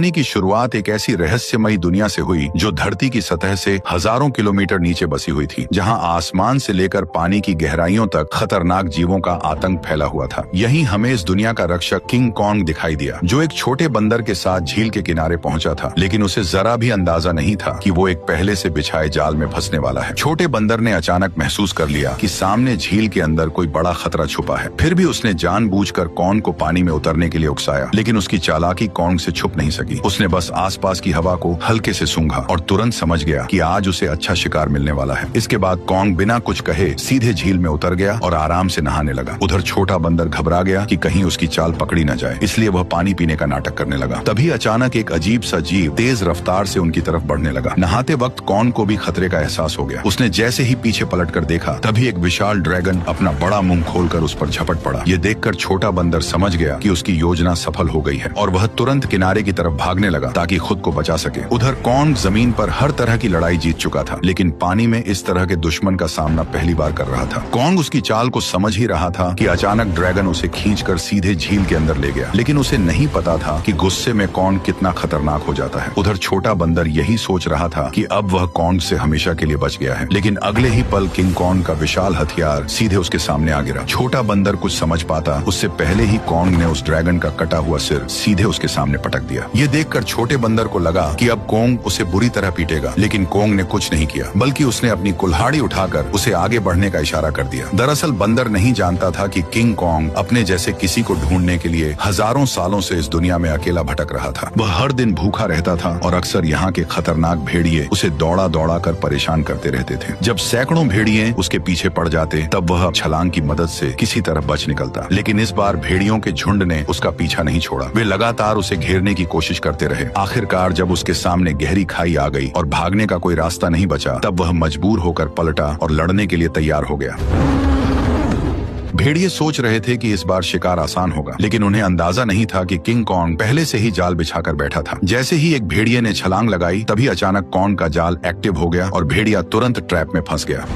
कहानी की शुरुआत एक ऐसी रहस्यमयी दुनिया से हुई जो धरती की सतह से हजारों किलोमीटर नीचे बसी हुई थी, जहां आसमान से लेकर पानी की गहराइयों तक खतरनाक जीवों का आतंक फैला हुआ था। यहीं हमें इस दुनिया का रक्षक किंग कॉन्ग दिखाई दिया, जो एक छोटे बंदर के साथ झील के किनारे पहुंचा था, लेकिन उसे जरा भी अंदाजा नहीं था कि वो एक पहले से बिछाए जाल में फंसने वाला है। छोटे बंदर ने अचानक महसूस कर लिया कि सामने झील के अंदर कोई बड़ा खतरा छुपा है। फिर भी उसने जानबूझकर कॉन्ग को पानी में उतरने के लिए उकसाया, लेकिन उसकी चालाकी कॉन्ग से छुप नहीं सकी। उसने बस आसपास की हवा को हल्के से सूंघा और तुरंत समझ गया कि आज उसे अच्छा शिकार मिलने वाला है। इसके बाद कॉन्ग बिना कुछ कहे सीधे झील में उतर गया और आराम से नहाने लगा। उधर छोटा बंदर घबरा गया कि कहीं उसकी चाल पकड़ी न जाए, इसलिए वह पानी पीने का नाटक करने लगा। तभी अचानक एक अजीब सा जीव तेज रफ्तार से उनकी तरफ बढ़ने लगा। नहाते वक्त कॉन्ग को भी खतरे का एहसास हो गया। उसने जैसे ही पीछे पलटकर देखा, तभी एक विशाल ड्रैगन अपना बड़ा मुंह खोलकर उस पर झपट पड़ा। ये देखकर छोटा बंदर समझ गया कि उसकी योजना सफल हो गई है और वह तुरंत किनारे की तरफ भागने लगा ताकि खुद को बचा सके। उधर कॉन्ग जमीन पर हर तरह की लड़ाई जीत चुका था, लेकिन पानी में इस तरह के दुश्मन का सामना पहली बार कर रहा था। कॉन्ग उसकी चाल को समझ ही रहा था कि अचानक ड्रैगन उसे खींचकर सीधे झील के अंदर ले गया, लेकिन उसे नहीं पता था कि गुस्से में कॉन्ग कितना खतरनाक हो जाता है। उधर छोटा बंदर यही सोच रहा था कि अब वह कॉन्ग से हमेशा के लिए बच गया है, लेकिन अगले ही पल किंग कॉन्ग का विशाल हथियार सीधे उसके सामने आ गिरा। छोटा बंदर कुछ समझ पाता उससे पहले ही कॉन्ग ने उस ड्रैगन का कटा हुआ सिर सीधे उसके सामने पटक दिया। ये देखकर छोटे बंदर को लगा कि अब कॉन्ग उसे बुरी तरह पीटेगा, लेकिन कॉन्ग ने कुछ नहीं किया, बल्कि उसने अपनी कुल्हाड़ी उठाकर उसे आगे बढ़ने का इशारा कर दिया। दरअसल बंदर नहीं जानता था कि किंग कॉन्ग अपने जैसे किसी को ढूंढने के लिए हजारों सालों से इस दुनिया में अकेला भटक रहा था। वह हर दिन भूखा रहता था और अक्सर यहाँ के खतरनाक भेड़िए उसे दौड़ा दौड़ा कर परेशान करते रहते थे। जब सैकड़ों भेड़िए उसके पीछे पड़ जाते, तब वह छलांग की मदद से किसी तरह बच निकलता, लेकिन इस बार भेड़ियों के झुंड ने उसका पीछा नहीं छोड़ा। वे लगातार उसे घेरने की कोशिश करते रहे। आखिरकार जब उसके सामने गहरी खाई आ गई और भागने का कोई रास्ता नहीं बचा, तब वह मजबूर होकर पलटा और लड़ने के लिए तैयार हो गया। भेड़िए सोच रहे थे कि इस बार शिकार आसान होगा, लेकिन उन्हें अंदाजा नहीं था कि किंग कॉन्ग पहले से ही जाल बिछाकर बैठा था। जैसे ही एक भेड़िए ने छलांग लगाई, तभी अचानक कॉन्ग का जाल एक्टिव हो गया और भेड़िया तुरंत ट्रैप में फंस गया।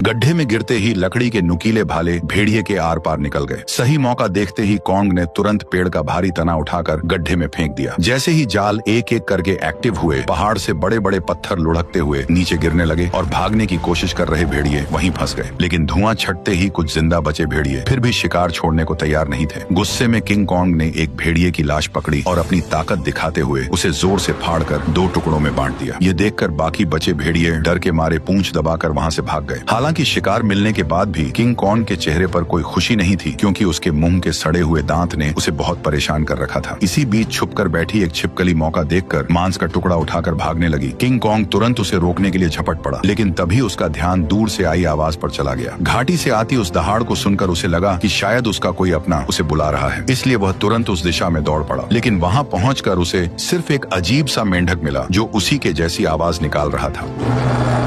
गड्ढे में गिरते ही लकड़ी के नुकीले भाले भेड़िए के आर पार निकल गए। सही मौका देखते ही कॉन्ग ने तुरंत पेड़ का भारी तना उठाकर गड्ढे में फेंक दिया। जैसे ही जाल एक एक करके एक्टिव हुए, पहाड़ से बड़े बड़े पत्थर लुढ़कते हुए नीचे गिरने लगे और भागने की कोशिश कर रहे भेड़िए वहीं फंस गए। लेकिन धुआं छटते ही कुछ जिंदा बचे भेड़िए फिर भी शिकार छोड़ने को तैयार नहीं थे। गुस्से में किंग कॉन्ग ने एक भेड़िए की लाश पकड़ी और अपनी ताकत दिखाते हुए उसे जोर से फाड़कर दो टुकड़ों में बांट दिया। ये देखकर बाकी बचे भेड़िए डर के मारे पूंछ दबाकर वहां से भाग गए। हालांकि शिकार मिलने के बाद भी किंग कॉन्ग के चेहरे पर कोई खुशी नहीं थी, क्योंकि उसके मुंह के सड़े हुए दांत ने उसे बहुत परेशान कर रखा था। इसी बीच छुपकर बैठी एक छिपकली मौका देखकर मांस का टुकड़ा उठाकर भागने लगी। किंग कॉन्ग तुरंत उसे रोकने के लिए झपट पड़ा, लेकिन तभी उसका ध्यान दूर से आई आवाज पर चला गया। घाटी से आती उस दहाड़ को सुनकर उसे लगा कि शायद उसका कोई अपना उसे बुला रहा है, इसलिए वह तुरंत उस दिशा में दौड़ पड़ा। लेकिन वहां पहुंचकर उसे सिर्फ एक अजीब सा मेंढक मिला जो उसी के जैसी आवाज निकाल रहा था।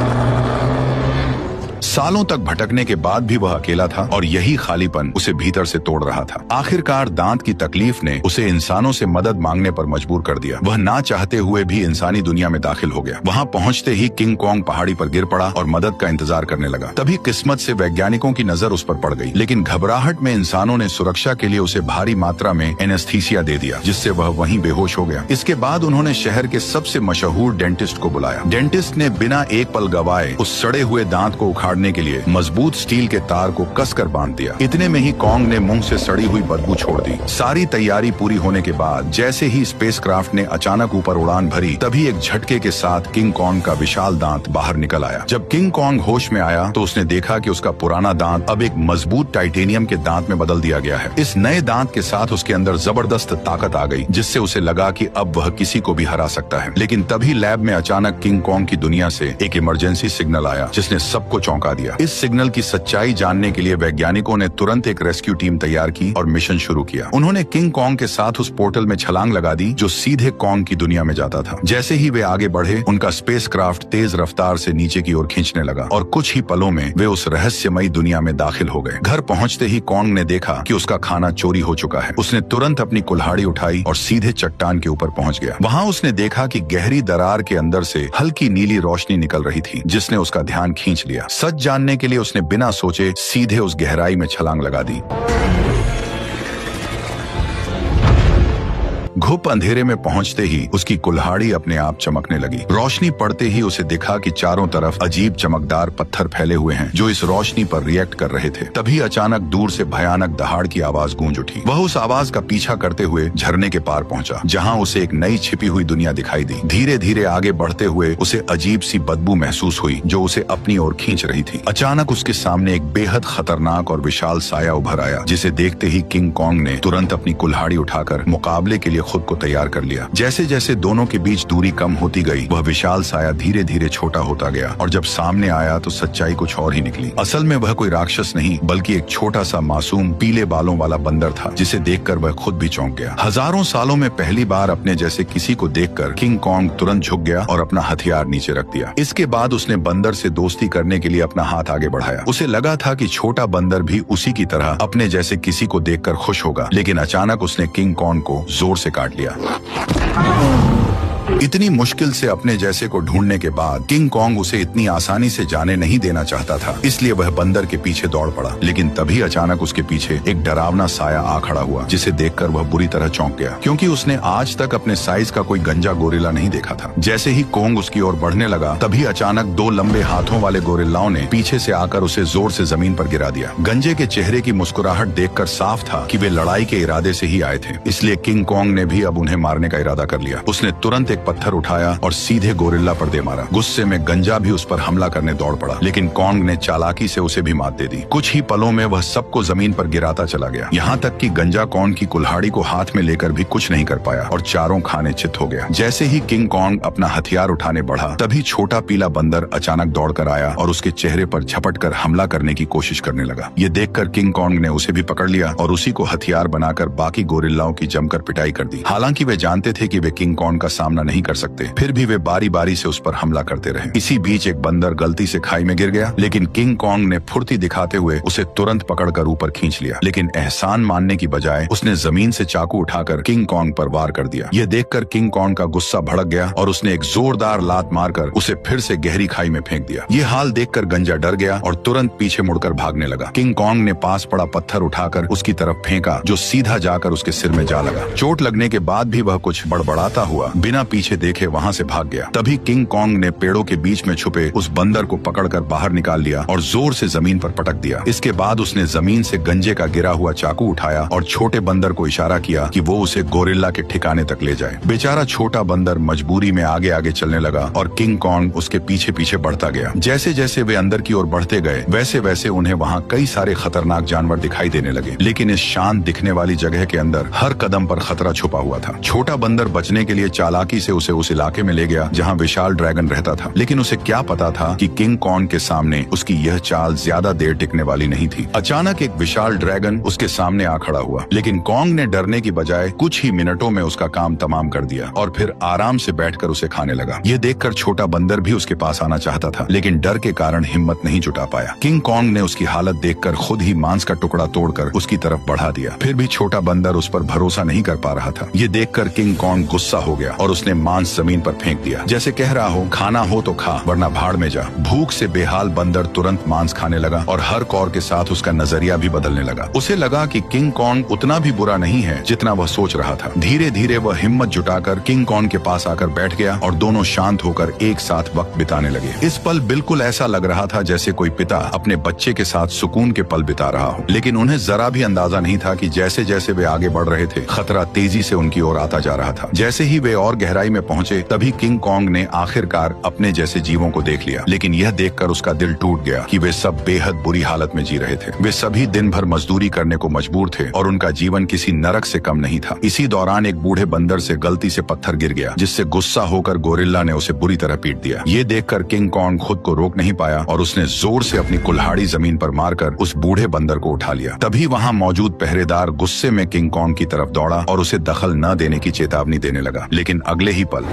सालों तक भटकने के बाद भी वह अकेला था और यही खालीपन उसे भीतर से तोड़ रहा था। आखिरकार दांत की तकलीफ ने उसे इंसानों से मदद मांगने पर मजबूर कर दिया। वह ना चाहते हुए भी इंसानी दुनिया में दाखिल हो गया। वहां पहुंचते ही किंग कॉन्ग पहाड़ी पर गिर पड़ा और मदद का इंतजार करने लगा। तभी किस्मत से वैज्ञानिकों की नजर उस पर पड़ गई, लेकिन घबराहट में इंसानों ने सुरक्षा के लिए उसे भारी मात्रा में एनेस्थीसिया दे दिया, जिससे वह वहीं बेहोश हो गया। इसके बाद उन्होंने शहर के सबसे मशहूर डेंटिस्ट को बुलाया। डेंटिस्ट ने बिना एक पल गवाए उस सड़े हुए दांत को उखाड़ने के लिए मजबूत स्टील के तार को कसकर बांध दिया। इतने में ही कॉन्ग ने मुंह से सड़ी हुई बदबू छोड़ दी। सारी तैयारी पूरी होने के बाद जैसे ही स्पेसक्राफ्ट ने अचानक ऊपर उड़ान भरी, तभी एक झटके के साथ किंग कॉन्ग का विशाल दांत बाहर निकल आया। जब किंग कॉन्ग होश में आया तो उसने देखा कि उसका पुराना दांत अब एक मजबूत टाइटेनियम के दांत में बदल दिया गया है। इस नए दांत के साथ उसके अंदर जबरदस्त ताकत आ गई, जिससे उसे लगा कि अब वह किसी को भी हरा सकता है। लेकिन तभी लैब में अचानक किंग कॉन्ग की दुनिया से एक इमरजेंसी सिग्नल आया, जिसने सबको चौंका दिया। इस सिग्नल की सच्चाई जानने के लिए वैज्ञानिकों ने तुरंत एक रेस्क्यू टीम तैयार की और मिशन शुरू किया। उन्होंने किंग कॉन्ग के साथ उस पोर्टल में छलांग लगा दी जो सीधे कॉन्ग की दुनिया में जाता था। जैसे ही वे आगे बढ़े, उनका स्पेसक्राफ्ट तेज रफ्तार से नीचे की ओर खींचने लगा और कुछ ही पलों में वे उस रहस्यमयी दुनिया में दाखिल हो गए। घर पहुंचते ही कॉन्ग ने देखा कि उसका खाना चोरी हो चुका है। उसने तुरंत अपनी कुल्हाड़ी उठाई और सीधे चट्टान के ऊपर पहुंच गया। वहां उसने देखा कि गहरी दरार के अंदर से हल्की नीली रोशनी निकल रही थी, जिसने उसका ध्यान खींच लिया। सच जानने के लिए उसने बिना सोचे सीधे उस गहराई में छलांग लगा दी। घुप अंधेरे में पहुंचते ही उसकी कुल्हाड़ी अपने आप चमकने लगी। रोशनी पड़ते ही उसे दिखा कि चारों तरफ अजीब चमकदार पत्थर फैले हुए हैं जो इस रोशनी पर रिएक्ट कर रहे थे। तभी अचानक दूर से भयानक दहाड़ की आवाज गूंज उठी। वह उस आवाज का पीछा करते हुए झरने के पार पहुंचा, जहां उसे एक नई छिपी हुई दुनिया दिखाई दी। धीरे धीरे आगे बढ़ते हुए उसे अजीब सी बदबू महसूस हुई जो उसे अपनी ओर खींच रही थी। अचानक उसके सामने एक बेहद खतरनाक और विशाल साया उभर आया, जिसे देखते ही किंग कॉन्ग ने तुरंत अपनी कुल्हाड़ी उठाकर मुकाबले के लिए खुद को तैयार कर लिया। जैसे जैसे दोनों के बीच दूरी कम होती गई, वह विशाल साया धीरे धीरे छोटा होता गया और जब सामने आया तो सच्चाई कुछ और ही निकली। असल में वह कोई राक्षस नहीं बल्कि एक छोटा सा मासूम पीले बालों वाला बंदर था, जिसे देखकर वह खुद भी चौंक गया। हजारों सालों में पहली बार अपने जैसे किसी को देखकर किंग कॉन्ग तुरंत झुक गया और अपना हथियार नीचे रख दिया। इसके बाद उसने बंदर से दोस्ती करने के लिए अपना हाथ आगे बढ़ाया। उसे लगा था कि छोटा बंदर भी उसी की तरह अपने जैसे किसी को देखकर खुश होगा, लेकिन अचानक उसने किंग कॉन्ग को जोर से काट लिया। इतनी मुश्किल से अपने जैसे को ढूंढने के बाद किंग कॉन्ग उसे इतनी आसानी से जाने नहीं देना चाहता था, इसलिए वह बंदर के पीछे दौड़ पड़ा। लेकिन तभी अचानक उसके पीछे एक डरावना साया आ खड़ा हुआ, जिसे देखकर वह बुरी तरह चौंक गया, क्योंकि उसने आज तक अपने साइज का कोई गंजा गोरिल्ला नहीं देखा था। जैसे ही कॉन्ग उसकी ओर बढ़ने लगा, तभी अचानक दो लंबे हाथों वाले गोरिल्लाओं ने पीछे से आकर उसे जोर से जमीन पर गिरा दिया। गंजे के चेहरे की मुस्कुराहट देखकर साफ था कि वे लड़ाई के इरादे से ही आए थे, इसलिए किंग कॉन्ग ने भी अब उन्हें मारने का इरादा कर लिया। उसने तुरंत एक पत्थर उठाया और सीधे गोरिल्ला पर दे मारा। गुस्से में गंजा भी उस पर हमला करने दौड़ पड़ा, लेकिन कॉन्ग ने चालाकी से उसे भी मात दे दी। कुछ ही पलों में वह सबको जमीन पर गिराता चला गया, यहाँ तक कि गंजा कॉन्ग की कुल्हाड़ी को हाथ में लेकर भी कुछ नहीं कर पाया और चारों खाने चित हो गया। जैसे ही किंग कॉन्ग अपना हथियार उठाने बढ़ा, तभी छोटा पीला बंदर अचानक दौड़कर आया और उसके चेहरे पर झपट कर हमला करने की कोशिश करने लगा। ये देखकर किंग कॉन्ग ने उसे भी पकड़ लिया और उसी को हथियार बनाकर बाकी गोरिल्लाओं की जमकर पिटाई कर दी। हालांकि वे जानते थे कि वे किंग कॉन्ग का सामना नहीं कर सकते, फिर भी वे बारी बारी से उस पर हमला करते रहे। इसी बीच एक बंदर गलती से खाई में गिर गया, लेकिन किंग कॉन्ग ने फुर्ती दिखाते हुए उसे तुरंत पकड़कर ऊपर खींच लिया। लेकिन एहसान मानने की बजाय उसने जमीन से चाकू उठाकर किंग कॉन्ग पर वार कर दिया। यह देखकर किंग कॉन्ग का गुस्सा भड़क गया और उसने एक जोरदार लात मारकर उसे फिर से गहरी खाई में फेंक दिया। ये हाल देखकर गंजा डर गया और तुरंत पीछे मुड़कर भागने लगा। किंग कॉन्ग ने पास पड़ा पत्थर उठाकर उसकी तरफ फेंका, जो सीधा जाकर उसके सिर में जा लगा। चोट लगने के बाद भी वह कुछ बड़बड़ाता हुआ बिना पीछे देखे वहां से भाग गया। तभी किंग कॉन्ग ने पेड़ों के बीच में छुपे उस बंदर को पकड़कर बाहर निकाल लिया और जोर से जमीन पर पटक दिया। इसके बाद उसने जमीन से गंजे का गिरा हुआ चाकू उठाया और छोटे बंदर को इशारा किया कि वो उसे गोरिल्ला के ठिकाने तक ले जाए। बेचारा छोटा बंदर मजबूरी में आगे आगे चलने लगा और किंग कॉन्ग उसके पीछे पीछे बढ़ता गया। जैसे जैसे वे अंदर की ओर बढ़ते गए, वैसे वैसे उन्हें वहाँ कई सारे खतरनाक जानवर दिखाई देने लगे, लेकिन इस शांत दिखने वाली जगह के अंदर हर कदम पर खतरा छुपा हुआ था। छोटा बंदर बचने के लिए चालाकी से उसे उस इलाके में ले गया जहाँ विशाल ड्रैगन रहता था, लेकिन उसे क्या पता था कि किंग कॉन्ग के सामने उसकी यह चाल ज्यादा देर टिकने वाली नहीं थी। अचानक एक विशाल ड्रैगन उसके सामने आ खड़ा हुआ, लेकिन कॉन्ग ने डरने की बजाय कुछ ही मिनटों में उसका काम तमाम कर दिया और फिर आराम से बैठकर उसे खाने लगा। यह देखकर छोटा बंदर भी उसके पास आना चाहता था, लेकिन डर के कारण हिम्मत नहीं जुटा पाया। किंग कॉन्ग ने उसकी हालत देखकर खुद ही मांस का टुकड़ा तोड़कर उसकी तरफ बढ़ा दिया। फिर भी छोटा बंदर उस पर भरोसा नहीं कर पा रहा था। ये देखकर किंग कॉन्ग गुस्सा हो गया और उसने मांस जमीन पर फेंक दिया, जैसे कह रहा हो खाना हो तो खा वरना भाड़ में जा। भूख से बेहाल बंदर तुरंत मांस खाने लगा और हर कौर के साथ उसका नजरिया भी बदलने लगा। उसे लगा कि किंग कॉन्ग उतना भी बुरा नहीं है जितना वह सोच रहा था। धीरे धीरे वह हिम्मत जुटाकर किंग कॉन्ग के पास आकर बैठ गया और दोनों शांत होकर एक साथ वक्त बिताने लगे। इस पल बिल्कुल ऐसा लग रहा था जैसे कोई पिता अपने बच्चे के साथ सुकून के पल बिता रहा हो, लेकिन उन्हें जरा भी अंदाजा नहीं था कि जैसे जैसे वे आगे बढ़ रहे थे, खतरा तेजी से उनकी ओर आता जा रहा था। जैसे ही वे और गहराई में पहुंचे, तभी किंग कॉन्ग ने आखिरकार अपने जैसे जीवों को देख लिया, लेकिन यह देखकर उसका दिल टूट गया कि वे सब बेहद बुरी हालत में जी रहे थे। वे सभी दिन भर मजदूरी करने को मजबूर थे और उनका जीवन किसी नरक से कम नहीं था। इसी दौरान एक बूढ़े बंदर से गलती से पत्थर गिर गया, जिससे गुस्सा होकर गोरिल्ला ने उसे बुरी तरह पीट दिया। ये देखकर किंग कॉन्ग खुद को रोक नहीं पाया और उसने जोर से अपनी कुल्हाड़ी जमीन पर मारकर उस बूढ़े बंदर को उठा लिया। तभी वहाँ मौजूद पहरेदार गुस्से में किंग कॉन्ग की तरफ दौड़ा और उसे दखल न देने की चेतावनी देने लगा, लेकिन अगले ही पल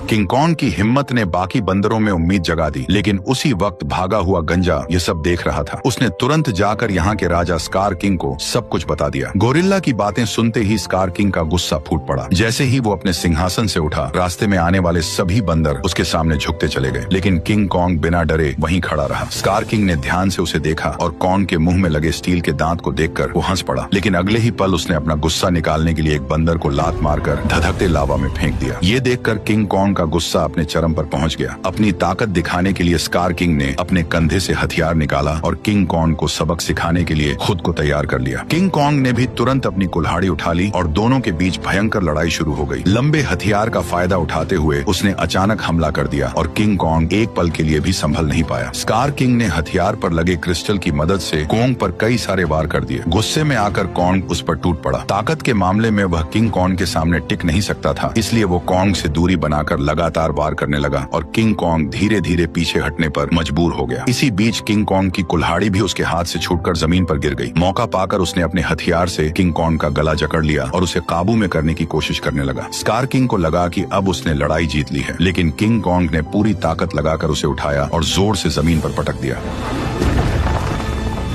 किंग कॉन्ग की हिम्मत ने बाकी बंदरों में उम्मीद जगा दी, लेकिन उसी वक्त भागा हुआ गंजा ये सब देख रहा था। उसने तुरंत जाकर यहाँ के राजा स्कार किंग को सब कुछ बता दिया। गोरिल्ला की बातें सुनते ही स्कार किंग का गुस्सा फूट पड़ा। जैसे ही वो अपने सिंहासन से उठा, रास्ते में आने वाले सभी बंदर उसके सामने झुकते चले गए, लेकिन किंग कॉन्ग बिना डरे वहीं खड़ा रहा। स्कार किंग ने ध्यान से उसे देखा और कॉन्ग के मुंह में लगे स्टील के दांत को देखकर वो हंस पड़ा, लेकिन अगले ही पल उसने अपना गुस्सा निकालने के लिए एक बंदर को लात मारकर धधकते लावा में फेंक दिया। ये देखकर किंग कॉन्ग का गुस्सा अपने चरम पर पहुंच गया। अपनी ताकत दिखाने के लिए स्कार किंग ने अपने कंधे से हथियार निकाला और किंग कॉन्ग को सबक सिखाने के लिए खुद को तैयार कर लिया। किंग कॉन्ग ने भी तुरंत अपनी कुल्हाड़ी उठा ली और दोनों के बीच भयंकर लड़ाई शुरू हो गई। लंबे हथियार का फायदा उठाते हुए उसने अचानक हमला कर दिया और किंग कॉन्ग एक पल के लिए भी संभल नहीं पाया। स्कार किंग ने हथियार पर लगे क्रिस्टल की मदद से कॉन्ग पर कई सारे वार कर दिए। गुस्से में आकर कॉन्ग उस पर टूट पड़ा। ताकत के मामले में वह किंग कॉन्ग के सामने टिक नहीं सकता था, इसलिए वो कॉन्ग से दूरी बनाकर लगातार वार करने लगा और किंग कॉन्ग धीरे धीरे पीछे हटने पर मजबूर हो गया। इसी बीच किंग कॉन्ग की कुल्हाड़ी भी उसके हाथ से छूटकर जमीन पर गिर गई। मौका पाकर उसने अपने हथियार से किंग कॉन्ग का गला जकड़ लिया और उसे काबू में करने की कोशिश करने लगा। स्कार किंग को लगा कि अब उसने लड़ाई जीत ली है, लेकिन किंग कॉन्ग ने पूरी ताकत लगाकर उसे उठाया और जोर से जमीन पर पटक दिया।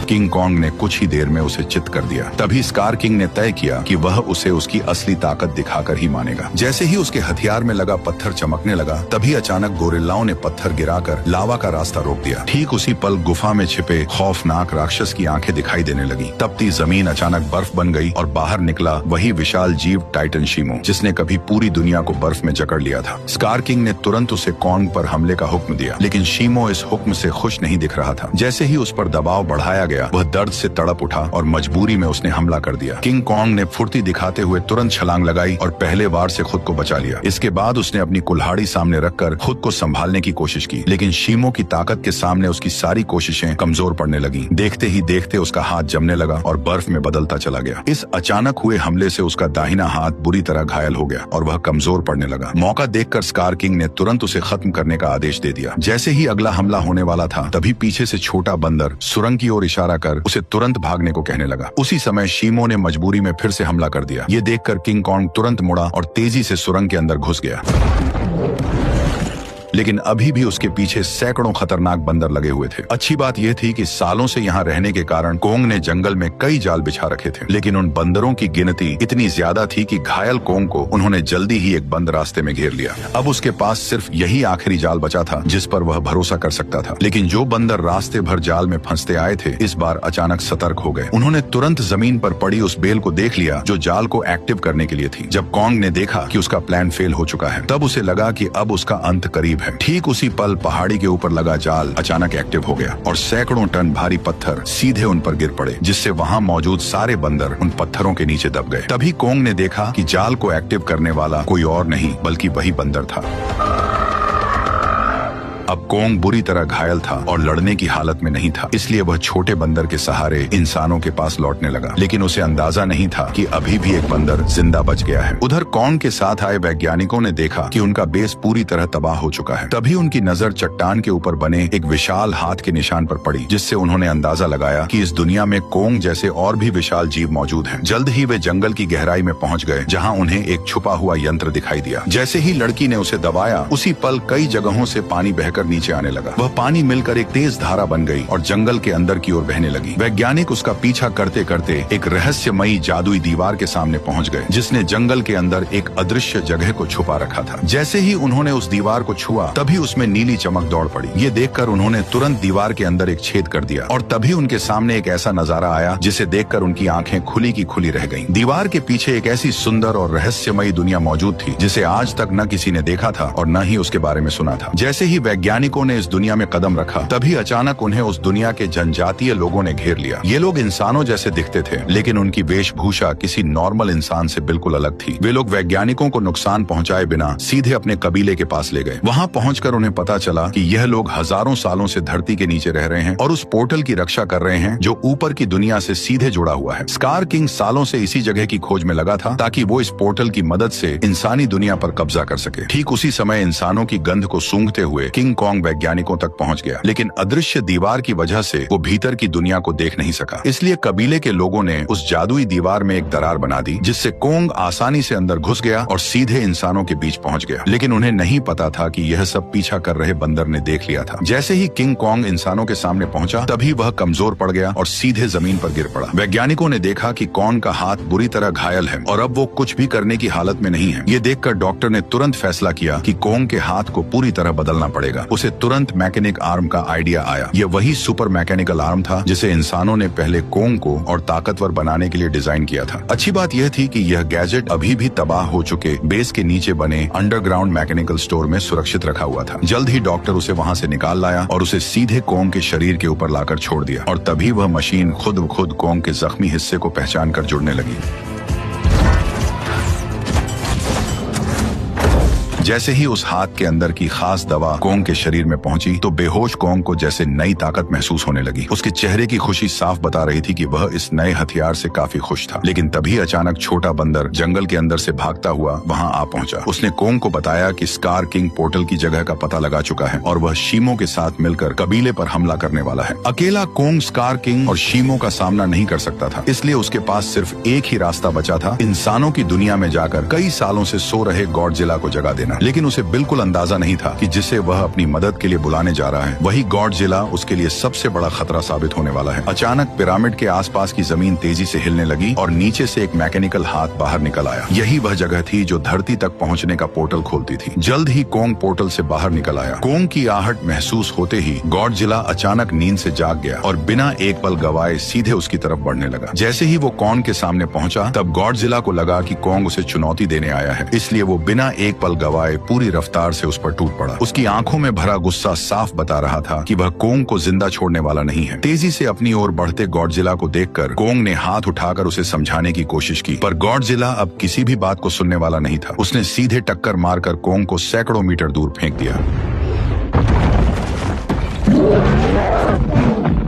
किंग कॉन्ग ने कुछ ही देर में उसे चित कर दिया। तभी स्कार किंग ने तय किया कि वह उसे उसकी असली ताकत दिखाकर ही मानेगा। जैसे ही उसके हथियार में लगा पत्थर चमकने लगा, तभी अचानक गोरिल्लाओं ने पत्थर गिराकर लावा का रास्ता रोक दिया। ठीक उसी पल गुफा में छिपे खौफनाक राक्षस की आंखें दिखाई देने लगी। तपती जमीन अचानक बर्फ बन गई और बाहर निकला वही विशाल जीव टाइटन शीमो, जिसने कभी पूरी दुनिया को बर्फ में जकड़ लिया था। स्कार किंग ने तुरंत उसे कॉन्ग पर हमले का हुक्म दिया, लेकिन शीमो इस हुक्म से खुश नहीं दिख रहा था। जैसे ही उस पर दबाव बढ़ाया गया, वह दर्द से तड़प उठा और मजबूरी में उसने हमला कर दिया। किंग कॉन्ग ने फुर्ती दिखाते हुए तुरंत छलांग लगाई और पहले वार से खुद को बचा लिया। इसके बाद उसने अपनी कुल्हाड़ी सामने रखकर खुद को संभालने की कोशिश की, लेकिन शीमो की ताकत के सामने उसकी सारी कोशिशें कमजोर पड़ने लगी। देखते ही देखते उसका हाथ जमने लगा और बर्फ में बदलता चला गया। इस अचानक हुए हमले से उसका दाहिना हाथ बुरी तरह घायल हो गया और वह कमजोर पड़ने लगा। मौका देखकर स्कार किंग ने तुरंत उसे खत्म करने का आदेश दे दिया। जैसे ही अगला हमला होने वाला था, तभी पीछे से छोटा बंदर सुरंग की ओर इशारा कर उसे तुरंत भागने को कहने लगा। उसी समय शीमो ने मजबूरी में फिर से हमला कर दिया। ये देखकर किंग कॉन्ग तुरंत मुड़ा और तेजी से सुरंग के अंदर घुस गया, लेकिन अभी भी उसके पीछे सैकड़ों खतरनाक बंदर लगे हुए थे। अच्छी बात यह थी कि सालों से यहाँ रहने के कारण कॉन्ग ने जंगल में कई जाल बिछा रखे थे, लेकिन उन बंदरों की गिनती इतनी ज्यादा थी कि घायल कॉन्ग को उन्होंने जल्दी ही एक बंद रास्ते में घेर लिया। अब उसके पास सिर्फ यही आखिरी जाल बचा था जिस पर वह भरोसा कर सकता था। लेकिन जो बंदर रास्ते भर जाल में फंसते आए थे, इस बार अचानक सतर्क हो गए। उन्होंने तुरंत जमीन पर पड़ी उस बेल को देख लिया जो जाल को एक्टिव करने के लिए थी। जब कॉन्ग ने देखा कि उसका प्लान फेल हो चुका है, तब उसे लगा कि अब उसका अंत करीब है। ठीक उसी पल पहाड़ी के ऊपर लगा जाल अचानक एक्टिव हो गया और सैकड़ों टन भारी पत्थर सीधे उन पर गिर पड़े, जिससे वहां मौजूद सारे बंदर उन पत्थरों के नीचे दब गए। तभी कॉन्ग ने देखा कि जाल को एक्टिव करने वाला कोई और नहीं बल्कि वही बंदर था। अब कॉन्ग बुरी तरह घायल था और लड़ने की हालत में नहीं था, इसलिए वह छोटे बंदर के सहारे इंसानों के पास लौटने लगा। लेकिन उसे अंदाजा नहीं था कि अभी भी एक बंदर जिंदा बच गया है। उधर कॉन्ग के साथ आए वैज्ञानिकों ने देखा कि उनका बेस पूरी तरह तबाह हो चुका है। तभी उनकी नजर चट्टान के ऊपर बने एक विशाल हाथ के निशान पर पड़ी, जिससे उन्होंने अंदाजा लगाया कि इस दुनिया में कॉन्ग जैसे और भी विशाल जीव मौजूद हैं। जल्द ही वे जंगल की गहराई में पहुंच गए, जहां उन्हें एक छुपा हुआ यंत्र दिखाई दिया। जैसे ही लड़की ने उसे दबाया, उसी पल कई जगहों से पानी बहकर नीचे आने लगा। वह पानी मिलकर एक तेज धारा बन गई और जंगल के अंदर की ओर बहने लगी। वैज्ञानिक उसका पीछा करते करते एक रहस्यमयी जादुई दीवार के सामने पहुंच गए, जिसने जंगल के अंदर एक अदृश्य जगह को छुपा रखा था। जैसे ही उन्होंने उस दीवार को छुआ, तभी उसमें नीली चमक दौड़ पड़ी। ये देखकर उन्होंने तुरंत दीवार के अंदर एक छेद कर दिया और तभी उनके सामने एक ऐसा नजारा आया जिसे देखकर उनकी आंखें खुली की खुली रह गईं। दीवार के पीछे एक ऐसी सुंदर और रहस्यमयी दुनिया मौजूद थी जिसे आज तक न किसी ने देखा था और न ही उसके बारे में सुना था। जैसे ही वैज्ञानिकों ने इस दुनिया में कदम रखा, तभी अचानक उन्हें उस दुनिया के जनजातीय लोगों ने घेर लिया। ये लोग इंसानों जैसे दिखते थे, लेकिन उनकी वेशभूषा किसी नॉर्मल इंसान से बिल्कुल अलग थी। वे लोग वैज्ञानिकों को नुकसान पहुंचाए बिना सीधे अपने कबीले के पास ले गए। वहां पहुंचकर उन्हें पता चला कि यह लोग हजारों सालों से धरती के नीचे रह रहे हैं और उस पोर्टल की रक्षा कर रहे हैं जो ऊपर की दुनिया से सीधे जुड़ा हुआ है। स्कार किंग सालों से इसी जगह की खोज में लगा था ताकि वो इस पोर्टल की मदद से इंसानी दुनिया पर कब्जा कर सके। ठीक उसी समय इंसानों की गंध को सूंघते हुए किंग किंग कॉन्ग वैज्ञानिकों तक पहुंच गया, लेकिन अदृश्य दीवार की वजह से वो भीतर की दुनिया को देख नहीं सका। इसलिए कबीले के लोगों ने उस जादुई दीवार में एक दरार बना दी, जिससे कॉन्ग आसानी से अंदर घुस गया और सीधे इंसानों के बीच पहुंच गया। लेकिन उन्हें नहीं पता था कि यह सब पीछा कर रहे बंदर ने देख लिया था। जैसे ही किंग कॉन्ग इंसानों के सामने पहुंचा, तभी वह कमजोर पड़ गया और सीधे जमीन पर गिर पड़ा। वैज्ञानिकों ने देखा कि कॉन्ग का हाथ बुरी तरह घायल है और अब वो कुछ भी करने की हालत में नहीं है। ये देखकर डॉक्टर ने तुरंत फैसला किया कि कॉन्ग के हाथ को पूरी तरह बदलना पड़ेगा। उसे तुरंत मैकेनिक आर्म का आइडिया आया। यह वही सुपर मैकेनिकल आर्म था जिसे इंसानों ने पहले कॉन्ग को और ताकतवर बनाने के लिए डिजाइन किया था। अच्छी बात यह थी कि यह गैजेट अभी भी तबाह हो चुके बेस के नीचे बने अंडरग्राउंड मैकेनिकल स्टोर में सुरक्षित रखा हुआ था। जल्द ही डॉक्टर उसे वहां से निकाल लाया और उसे सीधे कॉन्ग के शरीर के ऊपर लाकर छोड़ दिया, और तभी वह मशीन खुद ब खुद कॉन्ग के जख्मी हिस्से को पहचान कर जुड़ने लगी। जैसे ही उस हाथ के अंदर की खास दवा कॉन्ग के शरीर में पहुंची, तो बेहोश कॉन्ग को जैसे नई ताकत महसूस होने लगी। उसके चेहरे की खुशी साफ बता रही थी कि वह इस नए हथियार से काफी खुश था। लेकिन तभी अचानक छोटा बंदर जंगल के अंदर से भागता हुआ वहां आ पहुंचा। उसने कॉन्ग को बताया कि स्कार किंग पोर्टल की जगह का पता लगा चुका है और वह शीमो के साथ मिलकर कबीले पर हमला करने वाला है। अकेला कॉन्ग स्कार किंग और शीमो का सामना नहीं कर सकता था, इसलिए उसके पास सिर्फ एक ही रास्ता बचा था, इंसानों की दुनिया में जाकर कई सालों से सो रहे गॉडजिला को जगा देना। लेकिन उसे बिल्कुल अंदाजा नहीं था कि जिसे वह अपनी मदद के लिए बुलाने जा रहा है, वही गॉडजिला उसके लिए सबसे बड़ा खतरा साबित होने वाला है। अचानक पिरामिड के आसपास की जमीन तेजी से हिलने लगी और नीचे से एक मैकेनिकल हाथ बाहर निकल आया। यही वह जगह थी जो धरती तक पहुंचने का पोर्टल खोलती थी। जल्द ही कॉन्ग पोर्टल से बाहर निकल आया। कॉन्ग की आहट महसूस होते ही गॉडजिला अचानक नींद से जाग गया और बिना एक पल गवाए सीधे उसकी तरफ बढ़ने लगा। जैसे ही वो कॉन्ग के सामने पहुंचा, तब गॉडजिला को लगा कि कॉन्ग उसे चुनौती देने आया है, इसलिए वो बिना एक पल गवाए पूरी रफ्तार से उस पर टूट पड़ा। उसकी आंखों में भरा गुस्सा साफ बता रहा था कि वह कॉन्ग को जिंदा छोड़ने वाला नहीं है। तेजी से अपनी ओर बढ़ते गॉडजिला को देखकर कॉन्ग ने हाथ उठाकर उसे समझाने की कोशिश की, पर गॉडजिला अब किसी भी बात को सुनने वाला नहीं था। उसने सीधे टक्कर मारकर कॉन्ग को सैकड़ों मीटर दूर फेंक दिया।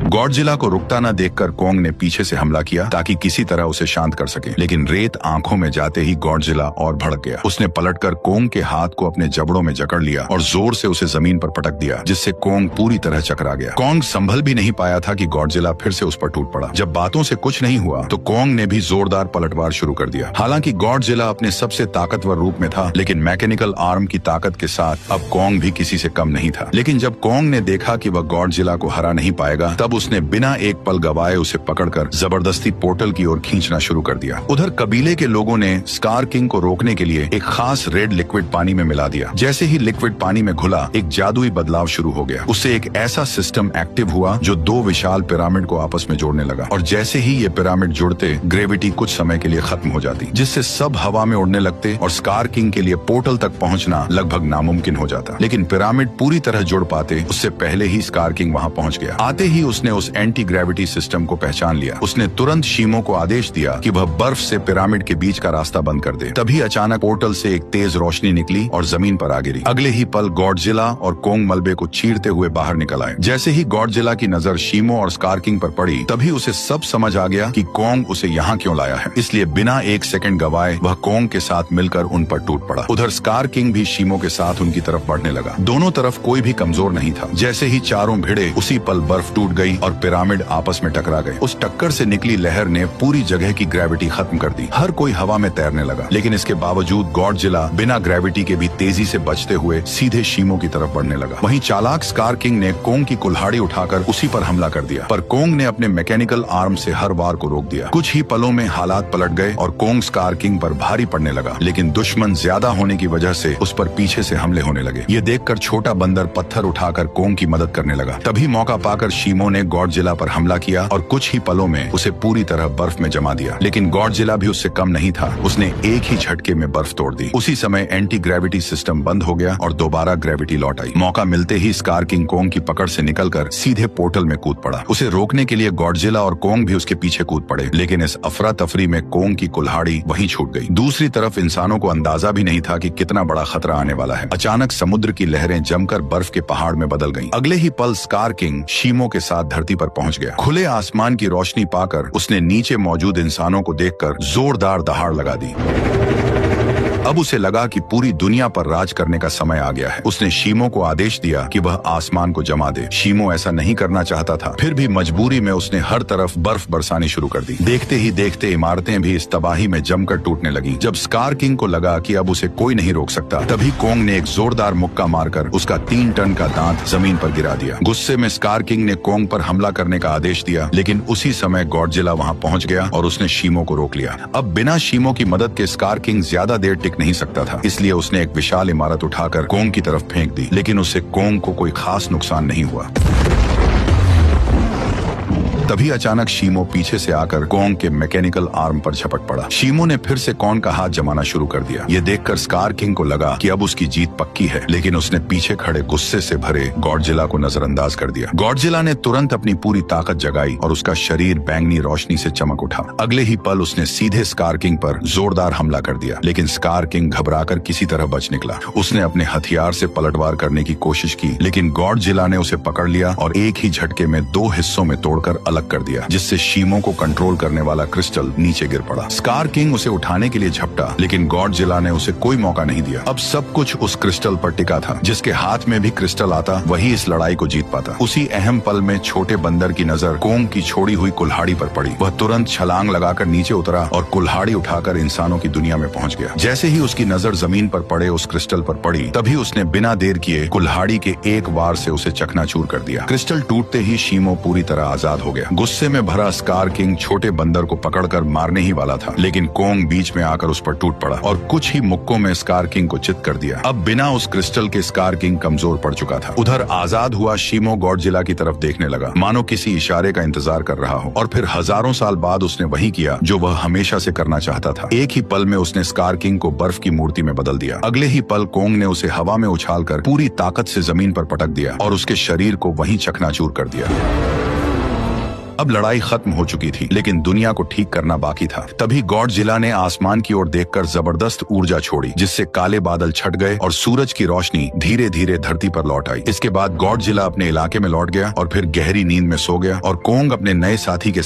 गॉडजिला को रुकता न देखकर कॉन्ग ने पीछे से हमला किया ताकि किसी तरह उसे शांत कर सके, लेकिन रेत आंखों में जाते ही गॉडजिला और भड़क गया। उसने पलटकर कॉन्ग के हाथ को अपने जबड़ों में जकड़ लिया और जोर से उसे जमीन पर पटक दिया, जिससे कॉन्ग पूरी तरह चकरा गया। कॉन्ग संभल भी नहीं पाया था कि गॉडजिला फिर से उस पर टूट पड़ा। जब बातों से कुछ नहीं हुआ तो कॉन्ग ने भी जोरदार पलटवार शुरू कर दिया। हालांकि गॉडजिला अपने सबसे ताकतवर रूप में था, लेकिन मैकेनिकल आर्म की ताकत के साथ अब कॉन्ग भी किसी से कम नहीं था। लेकिन जब कॉन्ग ने देखा कि वह गॉडजिला को हरा नहीं पाएगा, तब उसने बिना एक पल गवाए उसे पकड़कर जबरदस्ती पोर्टल की ओर खींचना शुरू कर दिया। उधर कबीले के लोगों ने स्कार किंग को रोकने के लिए एक खास रेड लिक्विड पानी में मिला दिया। जैसे ही लिक्विड पानी में घुला, एक जादुई बदलाव शुरू हो गया। उससे एक ऐसा सिस्टम एक्टिव हुआ जो दो विशाल पिरामिड को आपस में जोड़ने लगा, और जैसे ही ये पिरामिड जुड़ते, ग्रेविटी कुछ समय के लिए खत्म हो जाती, जिससे सब हवा में उड़ने लगते और स्कार किंग के लिए पोर्टल तक पहुंचना लगभग नामुमकिन हो जाता। लेकिन पिरामिड पूरी तरह जुड़ पाते उससे पहले ही स्कार किंग वहां पहुंच गया। आते ही उसने उस एंटी ग्रेविटी सिस्टम को पहचान लिया। उसने तुरंत शीमो को आदेश दिया कि वह बर्फ से पिरामिड के बीच का रास्ता बंद कर दे। तभी अचानक पोर्टल से एक तेज रोशनी निकली और जमीन पर आ गिरी। अगले ही पल गॉडजिला और कॉन्ग मलबे को चीरते हुए बाहर निकल आए। जैसे ही गॉडजिला की नजर शीमो और स्कार किंग पर पड़ी, तभी उसे सब समझ आ गया कि कॉन्ग उसे यहाँ क्यों लाया है। इसलिए बिना एक सेकंड गवाए वह कॉन्ग के साथ मिलकर उन पर टूट पड़ा। उधर स्कार किंग भी शीमो के साथ उनकी तरफ बढ़ने लगा। दोनों तरफ कोई भी कमजोर नहीं था। जैसे ही चारों भिड़े, उसी पल बर्फ टूट गई और पिरामिड आपस में टकरा गए। उस टक्कर से निकली लहर ने पूरी जगह की ग्रेविटी खत्म कर दी। हर कोई हवा में तैरने लगा, लेकिन इसके बावजूद गॉडजिला बिना ग्रेविटी के भी तेजी से बचते हुए सीधे शीमो की तरफ बढ़ने लगा। वहीं चालाक स्कार किंग ने कॉन्ग की कुल्हाड़ी उठाकर उसी पर हमला कर दिया, पर कॉन्ग ने अपने मैकेनिकल आर्म से हर वार को रोक दिया। कुछ ही पलों में हालात पलट गए और कॉन्ग स्कार किंग पर भारी पड़ने लगा, लेकिन दुश्मन ज्यादा होने की वजह से उस पर पीछे से हमले होने लगे। ये देखकर छोटा बंदर पत्थर उठाकर कॉन्ग की मदद करने लगा। तभी मौका पाकर शीमो ने गॉडजिला पर हमला किया और कुछ ही पलों में उसे पूरी तरह बर्फ में जमा दिया। लेकिन गॉडजिला भी उससे कम नहीं था। उसने एक ही झटके में बर्फ तोड़ दी। उसी समय एंटी ग्रेविटी सिस्टम बंद हो गया और दोबारा ग्रेविटी लौट आई। मौका मिलते ही स्कार किंग कॉन्ग की पकड़ से निकलकर सीधे पोर्टल में कूद पड़ा। उसे रोकने के लिए गॉडजिला और कॉन्ग भी उसके पीछे कूद पड़े, लेकिन इस अफरा तफरी में कॉन्ग की कुल्हाड़ी वहीं छूट गई। दूसरी तरफ इंसानों को अंदाजा भी नहीं था कि कितना बड़ा खतरा आने वाला है। अचानक समुद्र की लहरें जमकर बर्फ के पहाड़ में बदल गईं। अगले ही पल स्कार किंग शीमो के साथ धरती पर पहुंच गया। खुले आसमान की रोशनी पाकर उसने नीचे मौजूद इंसानों को देखकर जोरदार दहाड़ लगा दी। अब उसे लगा कि पूरी दुनिया पर राज करने का समय आ गया है। उसने शीमो को आदेश दिया कि वह आसमान को जमा दे। शीमो ऐसा नहीं करना चाहता था, फिर भी मजबूरी में उसने हर तरफ बर्फ बरसानी शुरू कर दी। देखते ही देखते इमारतें भी इस तबाही में जमकर टूटने लगी। जब स्कार किंग को लगा कि अब उसे कोई नहीं रोक सकता, तभी कोंग ने एक जोरदार मुक्का मारकर उसका 3 टन का दांत जमीन पर गिरा दिया। गुस्से में स्कार किंग ने कोंग पर हमला करने का आदेश दिया, लेकिन उसी समय गॉडजिला वहां पहुंच गया और उसने शीमो को रोक लिया। अब बिना शीमो की मदद के स्कार किंग ज्यादा देर टिक नहीं सकता था, इसलिए उसने एक विशाल इमारत उठाकर कोंग की तरफ फेंक दी, लेकिन उससे कोंग को कोई खास नुकसान नहीं हुआ। तभी अचानक शीमो पीछे से आकर कोंग के मैकेनिकल आर्म पर झपट पड़ा। शीमो ने फिर से कोंग का हाथ जमाना शुरू कर दिया। ये देखकर स्कार किंग को लगा कि अब उसकी जीत पक्की है, लेकिन उसने पीछे खड़े गुस्से से भरे गॉडजिला को नजरअंदाज कर दिया। गॉडजिला ने तुरंत अपनी पूरी ताकत जगाई और उसका शरीर बैंगनी रोशनी से चमक उठा। अगले ही पल उसने सीधे स्कार किंग पर जोरदार हमला कर दिया, लेकिन स्कार किंग घबराकर किसी तरह बच निकला। उसने अपने हथियार से पलटवार करने की कोशिश की, लेकिन गॉडजिला ने उसे पकड़ लिया और एक ही झटके में 2 हिस्सों में तोड़कर अलग कर दिया, जिससे शीमो को कंट्रोल करने वाला क्रिस्टल नीचे गिर पड़ा। स्कार किंग उसे उठाने के लिए झपटा, लेकिन गॉडजिला ने उसे कोई मौका नहीं दिया। अब सब कुछ उस क्रिस्टल पर टिका था। जिसके हाथ में भी क्रिस्टल आता, वही इस लड़ाई को जीत पाता। उसी अहम पल में छोटे बंदर की नजर कोंग की छोड़ी हुई कुल्हाड़ी पर पड़ी। वह तुरंत छलांग लगाकर नीचे उतरा और कुल्हाड़ी उठाकर इंसानों की दुनिया में पहुंच गया। जैसे ही उसकी नजर जमीन पर पड़े उस क्रिस्टल पर पड़ी, तभी उसने बिना देर किए कुल्हाड़ी के एक वार से उसे चकनाचूर कर दिया। क्रिस्टल टूटते ही शीमो पूरी तरह आजाद हो गया। गुस्से में भरा स्कार किंग छोटे बंदर को पकड़कर मारने ही वाला था, लेकिन कोंग बीच में आकर उस पर टूट पड़ा और कुछ ही मुक्कों में स्कार किंग को चित कर दिया। अब बिना उस क्रिस्टल के स्कार किंग कमजोर पड़ चुका था। उधर आजाद हुआ शीमो गॉडजिला की तरफ देखने लगा, मानो किसी इशारे का इंतजार कर रहा हो, और फिर हजारों साल बाद उसने वही किया जो वह हमेशा से करना चाहता था। एक ही पल में उसने स्कार किंग को बर्फ की मूर्ति में बदल दिया। अगले ही पल कोंग ने उसे हवा में उछालकर पूरी ताकत से जमीन पर पटक दिया और उसके शरीर को वहीं चकनाचूर कर दिया। अब लड़ाई खत्म हो चुकी थी, लेकिन दुनिया को ठीक करना बाकी था। तभी गॉडजिला ने आसमान की ओर देखकर जबरदस्त ऊर्जा छोड़ी, जिससे काले बादल छट गए और सूरज की रोशनी धीरे धीरे धरती पर लौट आई। इसके बाद गॉडजिला अपने इलाके में लौट गया और फिर गहरी नींद में सो गया और कोंग अपने नए साथी के